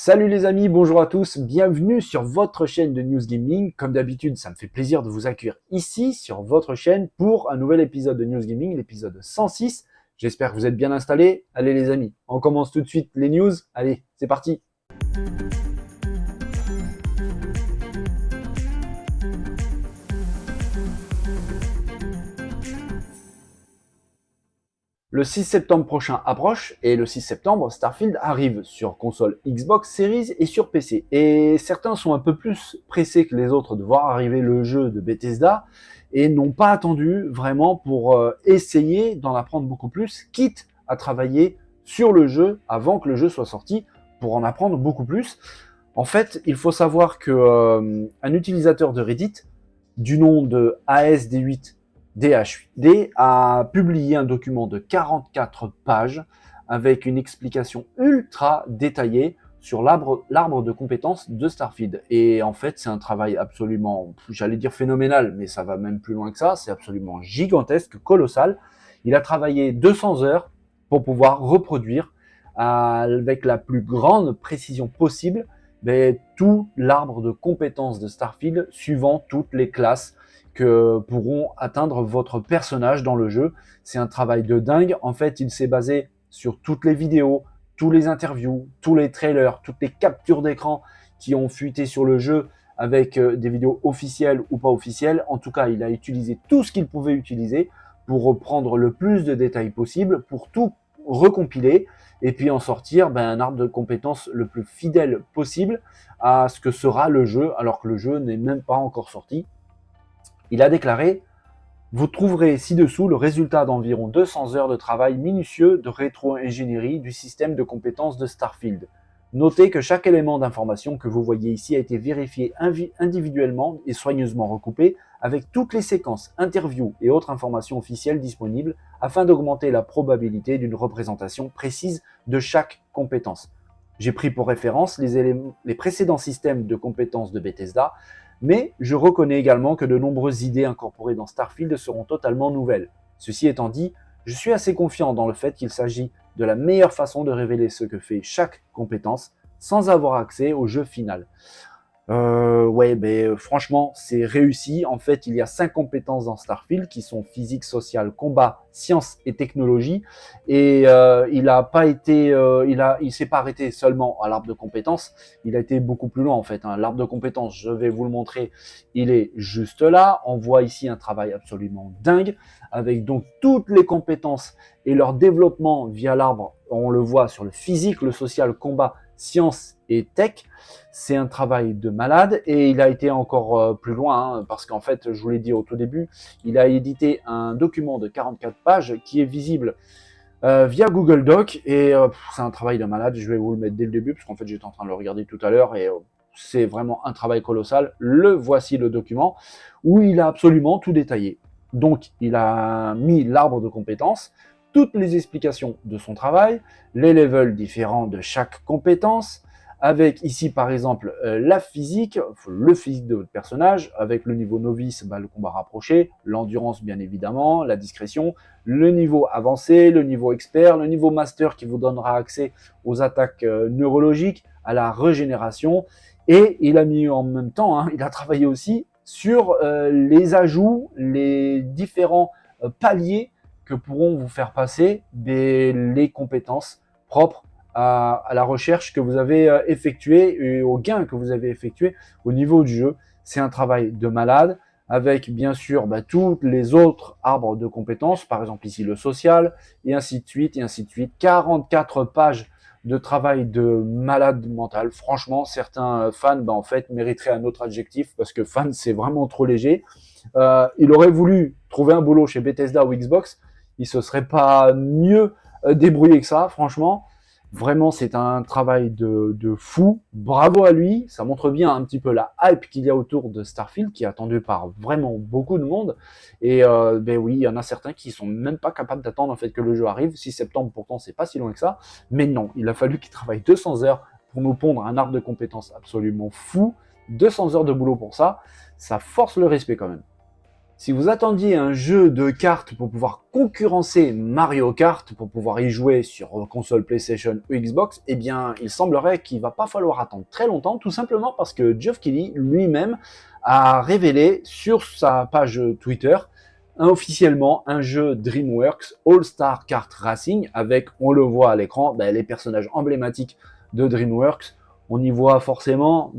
Salut les amis, bonjour à tous, bienvenue sur votre chaîne de News Gaming. Comme d'habitude, ça me fait plaisir de vous accueillir ici sur votre chaîne pour un nouvel épisode de News Gaming, l'épisode 106. J'espère que vous êtes bien installés. Allez les amis, on commence tout de suite les news. Allez, c'est parti. Le 6 septembre prochain approche et le 6 septembre, Starfield arrive sur console Xbox Series et sur PC. Et certains sont un peu plus pressés que les autres de voir arriver le jeu de Bethesda et n'ont pas attendu vraiment pour essayer d'en apprendre beaucoup plus, quitte à travailler sur le jeu avant que le jeu soit sorti pour en apprendre beaucoup plus. En fait, il faut savoir que un utilisateur de Reddit du nom de ASD8 DH8D a publié un document de 44 pages avec une explication ultra détaillée sur l'arbre de compétences de Starfield. Et en fait, c'est un travail absolument, j'allais dire phénoménal, mais ça va même plus loin que ça, c'est absolument gigantesque, colossal. Il a travaillé 200 heures pour pouvoir reproduire avec la plus grande précision possible tout l'arbre de compétences de Starfield suivant toutes les classes que pourront atteindre votre personnage dans le jeu. C'est un travail de dingue. En fait, il s'est basé sur toutes les vidéos, tous les interviews, tous les trailers, toutes les captures d'écran qui ont fuité sur le jeu avec des vidéos officielles ou pas officielles. En tout cas, il a utilisé tout ce qu'il pouvait utiliser pour reprendre le plus de détails possible, pour tout recompiler et puis en sortir un arbre de compétences le plus fidèle possible à ce que sera le jeu, alors que le jeu n'est même pas encore sorti. Il a déclaré « Vous trouverez ci-dessous le résultat d'environ 200 heures de travail minutieux de rétro-ingénierie du système de compétences de Starfield. Notez que chaque élément d'information que vous voyez ici a été vérifié individuellement et soigneusement recoupé avec toutes les séquences, interviews et autres informations officielles disponibles afin d'augmenter la probabilité d'une représentation précise de chaque compétence. J'ai pris pour référence les précédents systèmes de compétences de Bethesda, mais je reconnais également que de nombreuses idées incorporées dans Starfield seront totalement nouvelles. Ceci étant dit, je suis assez confiant dans le fait qu'il s'agit de la meilleure façon de révéler ce que fait chaque compétence sans avoir accès au jeu final. Franchement, c'est réussi. En fait, il y a 5 compétences dans Starfield qui sont physique, social, combat, science et technologie. Et il s'est pas arrêté seulement à l'arbre de compétences. Il a été beaucoup plus loin en fait. L'arbre de compétences, je vais vous le montrer. Il est juste là. On voit ici un travail absolument dingue avec donc toutes les compétences et leur développement via l'arbre. On le voit sur le physique, le social, combat, science et tech. C'est un travail de malade et il a été encore plus loin parce qu'en fait, je vous l'ai dit au tout début, il a édité un document de 44 pages qui est visible via Google Doc et c'est un travail de malade. Je vais vous le mettre dès le début parce qu'en fait, j'étais en train de le regarder tout à l'heure et c'est vraiment un travail colossal. Le voici le document où il a absolument tout détaillé. Donc, il a mis l'arbre de compétences, toutes les explications de son travail, les levels différents de chaque compétence, avec ici par exemple la physique, le physique de votre personnage, avec le niveau novice, le combat rapproché, l'endurance bien évidemment, la discrétion, le niveau avancé, le niveau expert, le niveau master qui vous donnera accès aux attaques neurologiques, à la régénération, et il a mis en même temps, il a travaillé aussi sur les ajouts, les différents paliers que pourront vous faire passer les compétences propres à la recherche que vous avez effectuée et au gain que vous avez effectué au niveau du jeu. C'est un travail de malade avec bien sûr tous les autres arbres de compétences, par exemple ici le social, et ainsi de suite, et ainsi de suite. 44 pages de travail de malade mental. Franchement, certains fans, en fait, mériteraient un autre adjectif parce que fan, c'est vraiment trop léger. Il aurait voulu trouver un boulot chez Bethesda ou Xbox, il se serait pas mieux débrouillé que ça, franchement. Vraiment, c'est un travail de fou. Bravo à lui. Ça montre bien un petit peu la hype qu'il y a autour de Starfield, qui est attendue par vraiment beaucoup de monde. Et oui, il y en a certains qui sont même pas capables d'attendre en fait que le jeu arrive. 6 septembre, pourtant, c'est pas si loin que ça. Mais non, il a fallu qu'il travaille 200 heures pour nous pondre un arbre de compétences absolument fou. 200 heures de boulot pour ça. Ça force le respect quand même. Si vous attendiez un jeu de cartes pour pouvoir concurrencer Mario Kart, pour pouvoir y jouer sur console PlayStation ou Xbox, eh bien, il semblerait qu'il va pas falloir attendre très longtemps, tout simplement parce que Geoff Keighley lui-même a révélé sur sa page Twitter officiellement un jeu DreamWorks All-Star Kart Racing avec, on le voit à l'écran, les personnages emblématiques de DreamWorks. On y voit forcément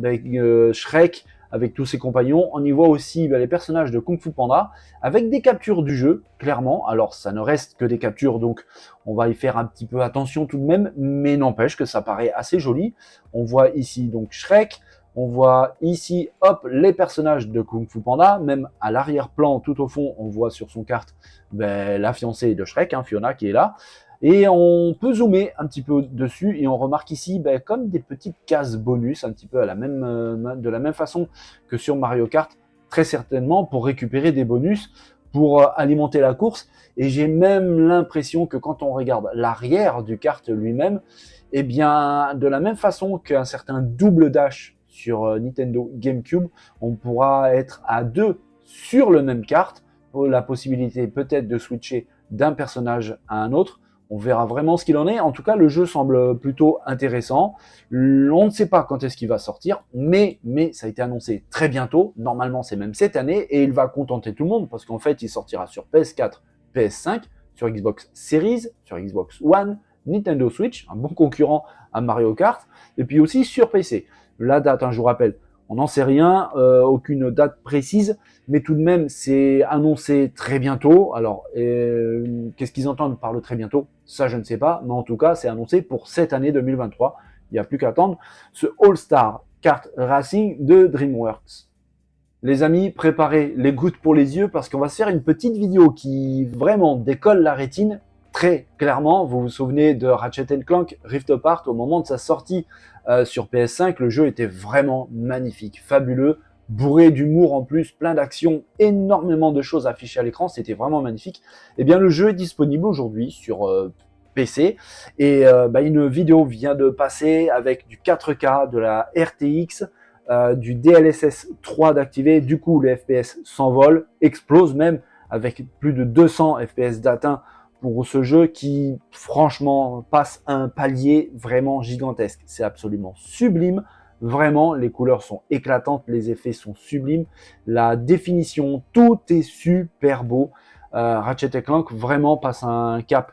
Shrek, avec tous ses compagnons. On y voit aussi les personnages de Kung Fu Panda, avec des captures du jeu, clairement. Alors, ça ne reste que des captures, donc on va y faire un petit peu attention tout de même, mais n'empêche que ça paraît assez joli. On voit ici donc Shrek, on voit ici, hop, les personnages de Kung Fu Panda, même à l'arrière-plan, tout au fond, on voit sur son carte la fiancée de Shrek, Fiona, qui est là. Et on peut zoomer un petit peu dessus et on remarque ici comme des petites cases bonus, un petit peu de la même façon que sur Mario Kart, très certainement pour récupérer des bonus, pour alimenter la course. Et j'ai même l'impression que quand on regarde l'arrière du kart lui-même, eh bien, de la même façon qu'un certain double dash sur Nintendo GameCube, on pourra être à deux sur le même kart, pour la possibilité peut-être de switcher d'un personnage à un autre. On verra vraiment ce qu'il en est. En tout cas, le jeu semble plutôt intéressant. On ne sait pas quand est-ce qu'il va sortir, mais ça a été annoncé très bientôt. Normalement, c'est même cette année et il va contenter tout le monde parce qu'en fait, il sortira sur PS4, PS5, sur Xbox Series, sur Xbox One, Nintendo Switch, un bon concurrent à Mario Kart, et puis aussi sur PC. La date, je vous rappelle, on n'en sait rien, aucune date précise, mais tout de même, c'est annoncé très bientôt. Alors, qu'est-ce qu'ils entendent par le très bientôt? Ça, je ne sais pas, mais en tout cas, c'est annoncé pour cette année 2023. Il n'y a plus qu'à attendre ce All-Star Kart Racing de DreamWorks. Les amis, préparez les gouttes pour les yeux parce qu'on va se faire une petite vidéo qui vraiment décolle la rétine très clairement. Vous vous souvenez de Ratchet & Clank Rift Apart au moment de sa sortie sur PS5. Le jeu était vraiment magnifique, fabuleux, bourré d'humour en plus, plein d'actions, énormément de choses affichées à l'écran. C'était vraiment magnifique. Eh bien, le jeu est disponible aujourd'hui sur PC et une vidéo vient de passer avec du 4K, de la RTX, du DLSS 3 d'activer. Du coup, les FPS s'envolent, explosent même avec plus de 200 FPS d'atteint pour ce jeu qui, franchement, passe un palier vraiment gigantesque. C'est absolument sublime. Vraiment, les couleurs sont éclatantes, les effets sont sublimes, la définition, tout est super beau. Ratchet & Clank vraiment passe un cap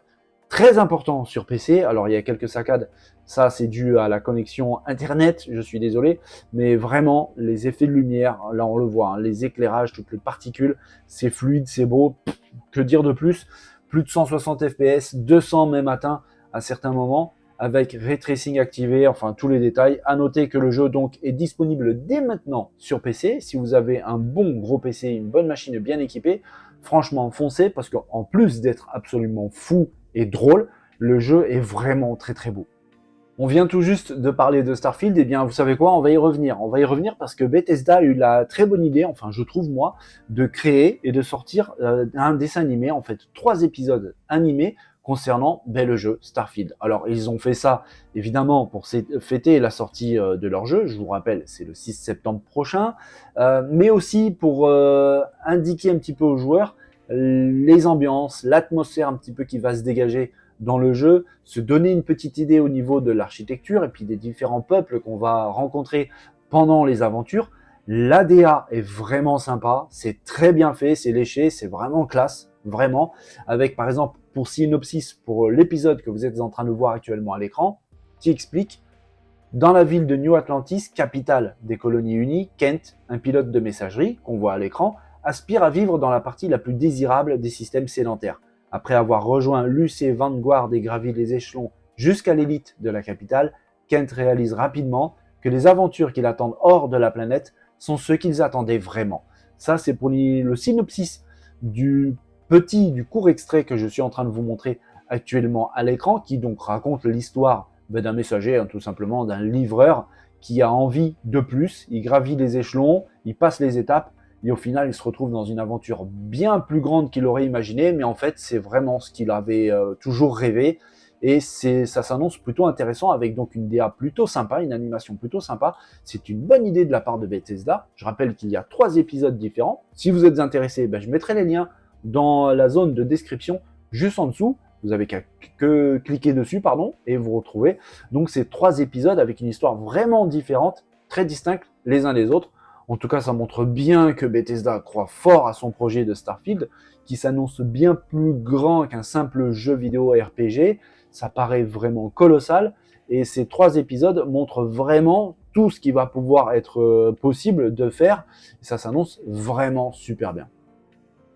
très important sur PC. Alors, il y a quelques saccades, ça c'est dû à la connexion Internet, je suis désolé, mais vraiment, les effets de lumière, là on le voit, les éclairages, toutes les particules, c'est fluide, c'est beau, que dire de plus? Plus de 160 FPS, 200 même atteint à certains moments, avec Ray Tracing activé, enfin tous les détails. À noter que le jeu donc est disponible dès maintenant sur PC. Si vous avez un bon gros PC, une bonne machine bien équipée, franchement foncez parce qu'en plus d'être absolument fou et drôle, le jeu est vraiment très très beau. On vient tout juste de parler de Starfield, et bien vous savez quoi, on va y revenir. On va y revenir parce que Bethesda a eu la très bonne idée, enfin je trouve moi, de créer et de sortir un dessin animé, en fait 3 épisodes animés concernant le jeu Starfield. Alors ils ont fait ça évidemment pour fêter la sortie de leur jeu, je vous rappelle c'est le 6 septembre prochain, mais aussi pour indiquer un petit peu aux joueurs les ambiances, l'atmosphère un petit peu qui va se dégager dans le jeu, se donner une petite idée au niveau de l'architecture et puis des différents peuples qu'on va rencontrer pendant les aventures. L'ADA est vraiment sympa, c'est très bien fait, c'est léché, c'est vraiment classe, vraiment. Avec par exemple, pour synopsis, pour l'épisode que vous êtes en train de voir actuellement à l'écran, qui explique: dans la ville de New Atlantis, capitale des colonies unies, Kent, un pilote de messagerie qu'on voit à l'écran, aspire à vivre dans la partie la plus désirable des systèmes sédentaires. Après avoir rejoint l'UC Vanguard et gravi les échelons jusqu'à l'élite de la capitale, Kent réalise rapidement que les aventures qui l'attendent hors de la planète sont ceux qu'ils attendaient vraiment. Ça, c'est pour le synopsis du court extrait que je suis en train de vous montrer actuellement à l'écran, qui donc raconte l'histoire d'un messager, tout simplement d'un livreur qui a envie de plus. Il gravit les échelons, il passe les étapes, et au final, il se retrouve dans une aventure bien plus grande qu'il aurait imaginé, mais en fait, c'est vraiment ce qu'il avait toujours rêvé. et ça s'annonce plutôt intéressant avec donc une DA plutôt sympa, une animation plutôt sympa. C'est une bonne idée de la part de Bethesda. Je rappelle qu'il y a 3 épisodes différents. Si vous êtes intéressé, je mettrai les liens dans la zone de description juste en dessous. Vous avez qu'à cliquer dessus, et vous retrouvez donc ces 3 épisodes avec une histoire vraiment différente, très distincte les uns des autres. En tout cas, ça montre bien que Bethesda croit fort à son projet de Starfield, qui s'annonce bien plus grand qu'un simple jeu vidéo RPG. Ça paraît vraiment colossal, et ces 3 épisodes montrent vraiment tout ce qui va pouvoir être possible de faire. Ça s'annonce vraiment super bien.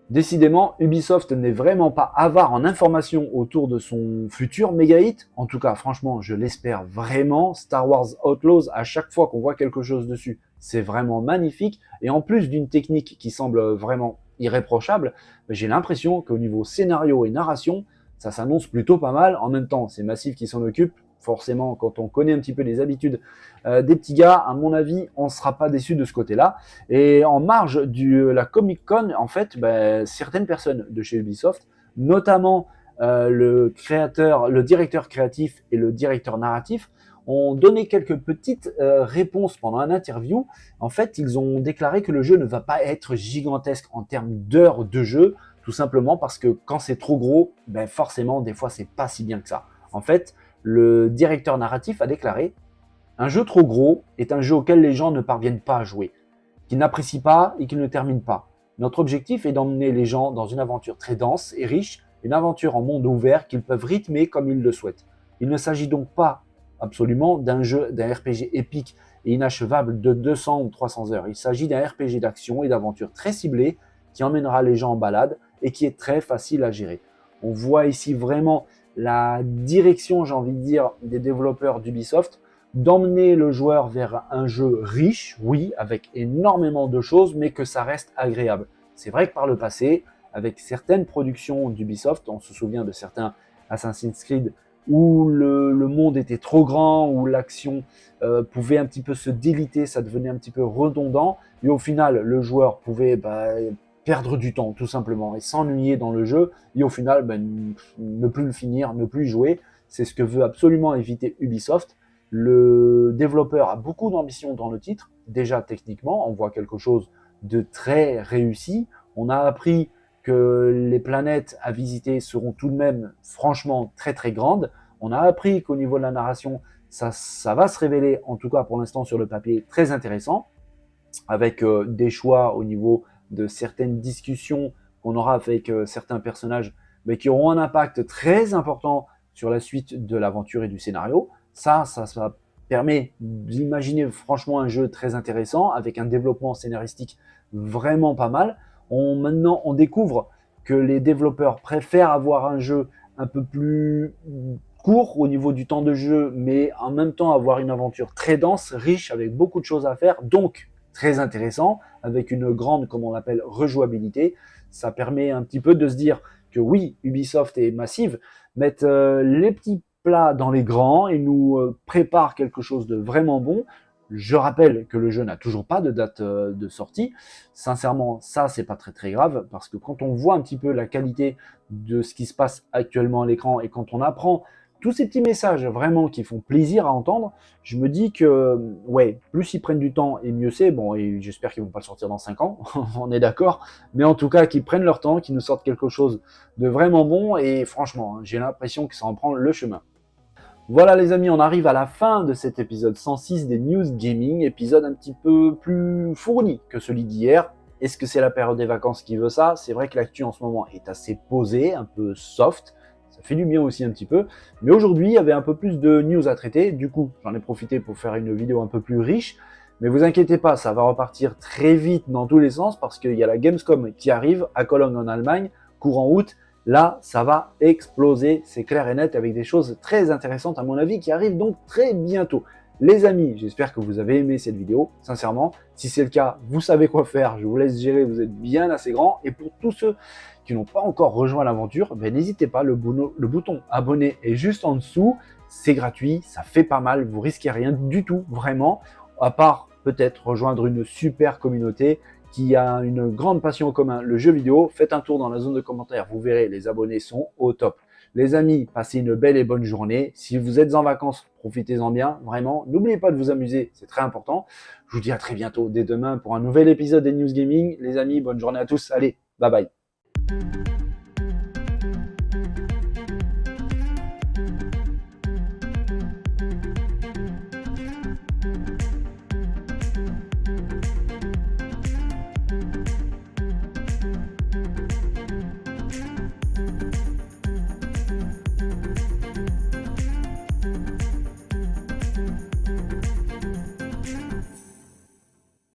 Décidément, Ubisoft n'est vraiment pas avare en informations autour de son futur méga hit. En tout cas, franchement, je l'espère vraiment. Star Wars Outlaws, à chaque fois qu'on voit quelque chose dessus, c'est vraiment magnifique. Et en plus d'une technique qui semble vraiment irréprochable, j'ai l'impression qu'au niveau scénario et narration, ça s'annonce plutôt pas mal. En même temps, c'est Massive qui s'en occupe. Forcément, quand on connaît un petit peu les habitudes des petits gars, à mon avis, on ne sera pas déçu de ce côté-là. Et en marge de la Comic Con, en fait, certaines personnes de chez Ubisoft, notamment le directeur créatif et le directeur narratif, ont donné quelques petites réponses pendant un interview. En fait, ils ont déclaré que le jeu ne va pas être gigantesque en termes d'heures de jeu, tout simplement parce que quand c'est trop gros, forcément, des fois, c'est pas si bien que ça. En fait, le directeur narratif a déclaré: un jeu trop gros est un jeu auquel les gens ne parviennent pas à jouer, qu'ils n'apprécient pas et qu'ils ne terminent pas. Notre objectif est d'emmener les gens dans une aventure très dense et riche, une aventure en monde ouvert qu'ils peuvent rythmer comme ils le souhaitent. Il ne s'agit donc pas absolument d'un RPG épique et inachevable de 200 ou 300 heures. Il s'agit d'un RPG d'action et d'aventure très ciblé qui emmènera les gens en balade et qui est très facile à gérer. On voit ici vraiment la direction, j'ai envie de dire, des développeurs d'Ubisoft, d'emmener le joueur vers un jeu riche, oui, avec énormément de choses, mais que ça reste agréable. C'est vrai que par le passé, avec certaines productions d'Ubisoft, on se souvient de certains Assassin's Creed où le monde était trop grand, où l'action pouvait un petit peu se déliter, ça devenait un petit peu redondant, et au final, le joueur pouvait perdre du temps, tout simplement, et s'ennuyer dans le jeu, et au final, ne plus le finir, ne plus y jouer. C'est ce que veut absolument éviter Ubisoft. Le développeur a beaucoup d'ambition dans le titre. Déjà, techniquement, on voit quelque chose de très réussi. On a appris que les planètes à visiter seront tout de même, franchement, très très grandes. On a appris qu'au niveau de la narration, ça va se révéler, en tout cas pour l'instant sur le papier, très intéressant, avec des choix au niveau de certaines discussions qu'on aura avec certains personnages, mais qui auront un impact très important sur la suite de l'aventure et du scénario. Ça permet d'imaginer franchement un jeu très intéressant, avec un développement scénaristique vraiment pas mal. Maintenant, on découvre que les développeurs préfèrent avoir un jeu un peu plus court au niveau du temps de jeu, mais en même temps avoir une aventure très dense, riche, avec beaucoup de choses à faire, donc très intéressant, avec une grande, comme on l'appelle, rejouabilité. Ça permet un petit peu de se dire que oui, Ubisoft et Massive mettent les petits plats dans les grands et nous préparent quelque chose de vraiment bon. Je rappelle que le jeu n'a toujours pas de date de sortie. Sincèrement, ça, c'est pas très très grave, parce que quand on voit un petit peu la qualité de ce qui se passe actuellement à l'écran, et quand on apprend tous ces petits messages vraiment qui font plaisir à entendre, je me dis que, ouais, plus ils prennent du temps et mieux c'est. Bon, et j'espère qu'ils vont pas le sortir dans 5 ans, on est d'accord, mais en tout cas, qu'ils prennent leur temps, qu'ils nous sortent quelque chose de vraiment bon, et franchement, j'ai l'impression que ça en prend le chemin. Voilà les amis, on arrive à la fin de cet épisode 106 des News Gaming, épisode un petit peu plus fourni que celui d'hier. Est-ce que c'est la période des vacances qui veut ça? C'est vrai que l'actu en ce moment est assez posée, un peu soft, ça fait du bien aussi un petit peu. Mais aujourd'hui, il y avait un peu plus de news à traiter, du coup, j'en ai profité pour faire une vidéo un peu plus riche. Mais vous inquiétez pas, ça va repartir très vite dans tous les sens, parce qu'il y a la Gamescom qui arrive à Cologne en Allemagne, courant août. Là, ça va exploser, c'est clair et net, avec des choses très intéressantes à mon avis qui arrivent donc très bientôt. Les amis, j'espère que vous avez aimé cette vidéo, sincèrement. Si c'est le cas, vous savez quoi faire, je vous laisse gérer, vous êtes bien assez grand. Et pour tous ceux qui n'ont pas encore rejoint l'aventure, n'hésitez pas, le bouton abonner est juste en dessous. C'est gratuit, ça fait pas mal, vous risquez rien du tout, vraiment, à part peut-être rejoindre une super communauté qui a une grande passion en commun, le jeu vidéo. Faites un tour dans la zone de commentaires, vous verrez, les abonnés sont au top. Les amis, passez une belle et bonne journée. Si vous êtes en vacances, profitez-en bien, vraiment. N'oubliez pas de vous amuser, c'est très important. Je vous dis à très bientôt, dès demain, pour un nouvel épisode des News Gaming. Les amis, bonne journée à tous. Allez, bye bye.